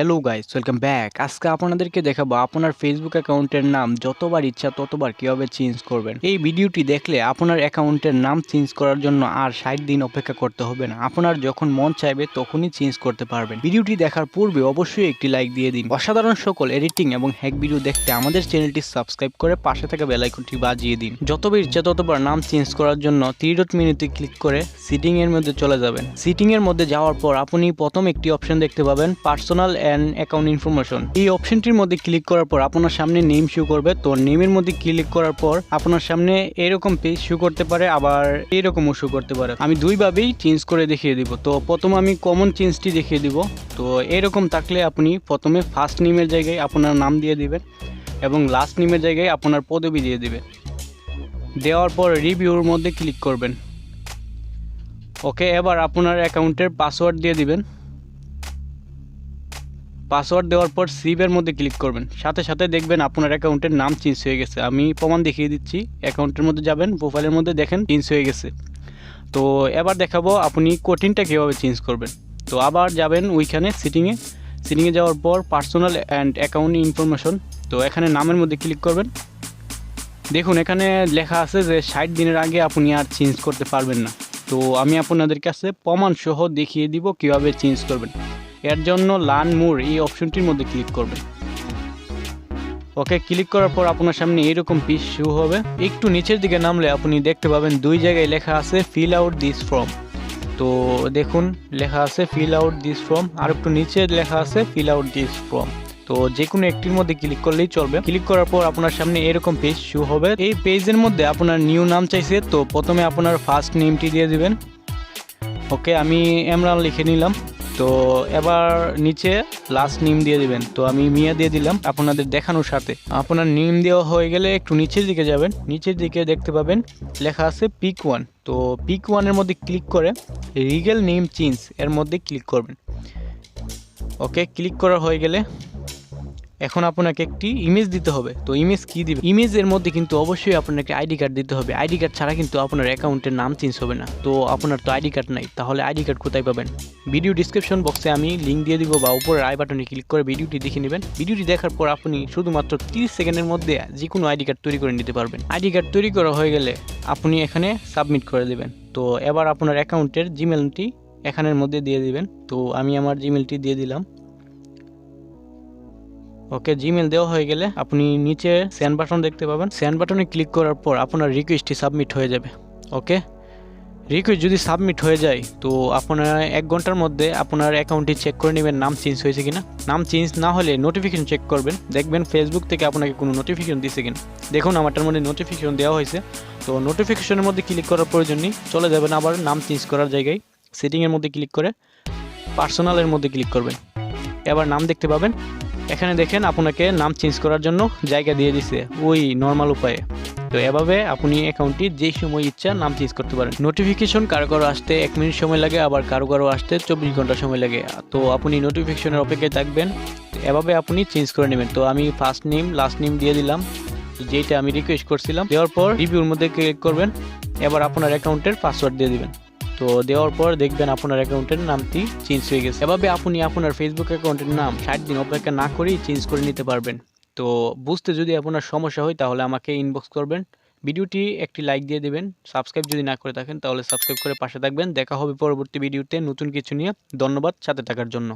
Hello guys, welcome back. আজকে আপনাদেরকে দেখাবো আপনার ফেসবুক অ্যাকাউন্টের নাম যতবার ইচ্ছা ততবার কীভাবে চেঞ্জ করবেন। এই ভিডিওটি দেখলে আপনার অ্যাকাউন্টের নাম চেঞ্জ করার জন্য আর 60 দিন অপেক্ষা করতে হবে না। আপনার যখন মন চাইবে তখনই চেঞ্জ করতে পারবেন। ভিডিওটি দেখার পূর্বে অবশ্যই একটি লাইক দিয়ে দিন। অসাধারণ সকল এডিটিং এবং হ্যাক ভিডিও দেখতে আমাদের চ্যানেলটি সাবস্ক্রাইব করে পাশে থাকা বেল আইকনটি বাজিয়ে দিন। যতবার ইচ্ছা ততবার নাম চেঞ্জ করার জন্য 3 ডট মেনুতে ক্লিক করে সিটিং এর মধ্যে চলে যাবেন। সিটিং এর মধ্যে যাওয়ার পর আপনি প্রথম একটি অপশন দেখতে পাবেন, পার্সোনাল অ্যান্ড অ্যাকাউন্ট ইনফরমেশন। এই অপশনটির মধ্যে ক্লিক করার পর আপনার সামনে নেম শো করবে। তো নেমের মধ্যে ক্লিক করার পর আপনার সামনে এরকম পেজ শো করতে পারে, আবার এরকমও শো করতে পারে। আমি দুইভাবেই চেঞ্জ করে দেখিয়ে দিব। তো প্রথম আমি কমন চেঞ্জটি দেখিয়ে দিব। তো এরকম থাকলে আপনি প্রথমে ফার্স্ট নেমের জায়গায় আপনার নাম দিয়ে দিবেন এবং লাস্ট নেমের জায়গায় আপনার পদবি দিয়ে দিবেন। দেওয়ার পর রিভিউর মধ্যে ক্লিক করবেন। ওকে, এবার আপনার অ্যাকাউন্টের পাসওয়ার্ড দিয়ে দিবেন। পাসওয়ার্ড দেওয়ার পর সেভের মধ্যে ক্লিক করবেন। সাথে সাথে দেখবেন আপনার অ্যাকাউন্টের নাম চেঞ্জ হয়ে গেছে। আমি প্রমাণ দেখিয়ে দিচ্ছি। অ্যাকাউন্টের মধ্যে যাবেন, প্রোফাইলের মধ্যে দেখেন চেঞ্জ হয়ে গেছে। তো এবার দেখাবো আপনি কোটিংটা কীভাবে চেঞ্জ করবেন। তো আবার যাবেন ওইখানে সিটিংয়ে যাওয়ার পর পার্সোনাল অ্যান্ড অ্যাকাউন্ট ইনফরমেশন। তো এখানে নামের মধ্যে ক্লিক করবেন। দেখুন এখানে লেখা আছে যে 60 দিনের আগে আপনি আর চেঞ্জ করতে পারবেন না। তো আমি আপনাদের কাছে প্রমাণ সহ দেখিয়ে দিব কীভাবে চেঞ্জ করবেন। এর জন্য লার্ন মোর এই অপশনটির মধ্যে ক্লিক করবেন। ওকে, ক্লিক করার পর আপনার সামনে এরকম পেজ শো হবে। একটু নিচের দিকে নামলে আপনি দেখতে পাবেন দুই জায়গায় লেখা আছে ফিল আউট দিস ফর্ম। তো দেখুন লেখা আছে ফিল আউট দিস ফর্ম, আর একটু নিচে লেখা আছে ফিল আউট দিস ফর্ম। তো যে কোনো একটির মধ্যে ক্লিক করলেই চলবে। ক্লিক করার পর আপনার সামনে এরকম পেজ শো হবে। এই পেজের মধ্যে আপনার নিউ নাম চাইছে। তো প্রথমে আপনার ফার্স্ট নেমটি দিয়ে দিবেন। ওকে, আমি এমরান লিখে নিলাম। তো এবার নিচে লাস্ট নেম দিয়ে দিবেন। তো আমি মিয়া দিয়ে দিলাম আপনাদের দেখানোর সাথে। আপনার নেম দেওয়া হয়ে গেলে একটু নিচের দিকে যাবেন। নিচের দিকে দেখতে পাবেন লেখা আছে পিক ওয়ান। তো পিক ওয়ানের মধ্যে ক্লিক করে রিগেল নেম চেঞ্জ এর মধ্যে ক্লিক করবেন। ওকে, ক্লিক করা হয়ে গেলে এখন আপনাকে একটি ইমেজ দিতে হবে। তো ইমেজ কি দিবে? ইমেজের মধ্যে কিন্তু অবশ্যই আপনাকে আইডি কার্ড দিতে হবে। আইডি কার্ড ছাড়া কিন্তু আপনার অ্যাকাউন্টের নাম চেঞ্জ হবে না। তো আপনার তো আইডি কার্ড নাই, তাহলে আইডি কার্ড কোথায় পাবেন? ভিডিও ডিসক্রিপশন বক্সে আমি লিঙ্ক দিয়ে দিব, বা উপরে আই বাটনে ক্লিক করে ভিডিওটি দেখে নেবেন। ভিডিওটি দেখার পর আপনি শুধুমাত্র 30 সেকেন্ডের মধ্যে যে কোনো আইডি কার্ড তৈরি করে নিতে পারবেন। আইডি কার্ড তৈরি করা হয়ে গেলে আপনি এখানে সাবমিট করে দেবেন। তো এবার আপনার অ্যাকাউন্টের জিমেলটি এখানের মধ্যে দিয়ে দিবেন। তো আমি আমার জিমেলটি দিয়ে দিলাম। ওকে, জিমেল দেওয়া হয়ে গেলে আপনি নিচে সেন্ড বাটন দেখতে পাবেন। সেন্ড বাটনে ক্লিক করার পর আপনার রিকোয়েস্টটি সাবমিট হয়ে যাবে। ওকে, রিকোয়েস্ট যদি সাবমিট হয়ে যায় তো আপনার 1 ঘন্টার মধ্যে আপনার অ্যাকাউন্টটি চেক করে নেবেন নাম চেঞ্জ হয়েছে কিনা। নাম চেঞ্জ না হলে নোটিফিকেশন চেক করবেন, দেখবেন ফেসবুক থেকে আপনাকে কোনো নোটিফিকেশন দিয়েছে কিনা। দেখুন আমারটার মধ্যে নোটিফিকেশন দেওয়া হয়েছে। তো নোটিফিকেশনের মধ্যে ক্লিক করার প্রয়োজন নেই, চলে যাবেন আবার নাম চেঞ্জ করার জায়গায় সেটিংয়ের মধ্যে ক্লিক করে পার্সোনালের মধ্যে ক্লিক করবেন। এবার নাম দেখতে পাবেন। এখানে দেখেন আপনাকে নাম চেঞ্জ করার জন্য জায়গা দিয়ে দিছে ওই নর্মাল উপায়ে। তো এভাবে আপনি অ্যাকাউন্টটি যেই সময় ইচ্ছা নাম চেঞ্জ করতে পারেন। নোটিফিকেশন কারো কারো আসতে 1 মিনিট সময় লাগে, আবার কারো কারো আসতে 24 ঘন্টা সময় লাগে। তো আপনি নোটিফিকেশনের অপেক্ষায় থাকবেন, এভাবে আপনি চেঞ্জ করে নেবেন। তো আমি ফার্স্ট নেম লাস্ট নেম দিয়ে দিলাম, যেটা আমি রিকোয়েস্ট করছিলাম। দেওয়ার পর রিভিউর মধ্যে ক্লিক করবেন। এবার আপনার অ্যাকাউন্টের পাসওয়ার্ড দিয়ে দিবেন। তো দেওয়ার পর দেখবেন আপনার অ্যাকাউন্টের নামটি চেঞ্জ হয়ে গেছে। এভাবে আপনি আপনার ফেসবুক অ্যাকাউন্টের নাম 60 দিন অপেক্ষা না করেই চেঞ্জ করে নিতে পারবেন। তো বুঝতে যদি আপনার সমস্যা হয় তাহলে আমাকে ইনবক্স করবেন। ভিডিওটি একটি লাইক দিয়ে দেবেন। সাবস্ক্রাইব যদি না করে থাকেন তাহলে সাবস্ক্রাইব করে পাশে থাকবেন। দেখা হবে পরবর্তী ভিডিওতে নতুন কিছু নিয়ে। ধন্যবাদ সাথে থাকার জন্য।